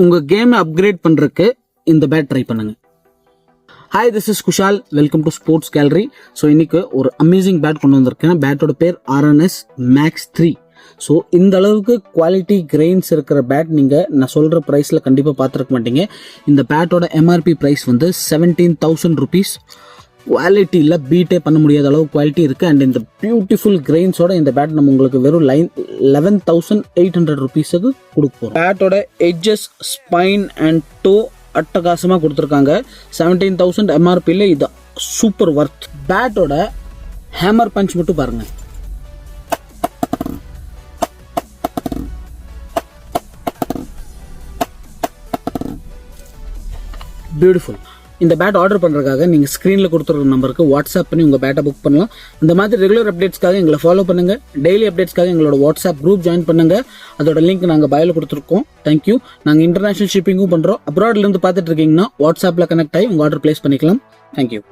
உங்க கேமை அப்கிரேட் பண்றதுக்கு இந்த பேட் ட்ரை பண்ணுங்க. Hi, this is Kushal. Welcome to sports gallery. So இன்னைக்கு ஒரு அமேசிங் பேட் கொண்டு வந்திருக்கேன். பேட்டோட பேர் RNS Max 3. ஸோ இந்த அளவுக்கு குவாலிட்டி கிரெயின்ஸ் இருக்கிற பேட் நீங்கள் நான் சொல்கிற ப்ரைஸில் கண்டிப்பாக பார்த்துருக்க மாட்டீங்க. இந்த பேட்டோட MRP ப்ரைஸ் வந்து 17,000 rupees. குவாலிட்டியில் பீட்டே பண்ண முடியாத அளவு குவாலிட்டி இருக்குது. அண்ட் இந்த பியூட்டிஃபுல் கிரெயின்ஸோட இந்த பேட் நம்ம உங்களுக்கு வெறும் 11,800 rupeesக்கு கொடுக்க போகிறோம். பேட்டோட எட்ஜஸ், ஸ்பைன் அண்ட் டோ அட்டகாசமாக கொடுத்துருக்காங்க. 17,000 MRPயில் இது சூப்பர் ஒர்த். பேட்டோட ஹேமர் பஞ்ச் மட்டும் பாருங்கள். பியூட்டிஃபுல். இந்த பேட் ஆர்டர் பண்ணுறதுக்காக நீங்கள் ஸ்க்ரீனில் கொடுத்துருக்க நம்பருக்கு வாட்ஸ்அப் பண்ணி உங்கள் பேட்டை புக் பண்ணலாம். இந்த மாதிரி ரெகுலர் அப்டேட்ஸ்க்காக எங்களை ஃபாலோ பண்ணுங்கள். டெய்லி அப்டேட்ஸ்க்காக எங்களோட வாட்ஸ்அப் குரூப் ஜாயின் பண்ணுங்கள். அதோட லிங்க் நாங்கள் பயோவில் கொடுத்துருக்கோம். தேங்க்யூ. நாங்கள் இன்டர்நேஷனல் ஷிப்பிங்கும் பண்ணுறோம். அப்ராட்லேருந்து பார்த்துட்டு இருக்கீங்கன்னா வாட்ஸ்அப்பில் கனெக்ட் ஆகி உங்கள் ஆர்டர் பிளேஸ் பண்ணிக்கலாம். தேங்க்யூ.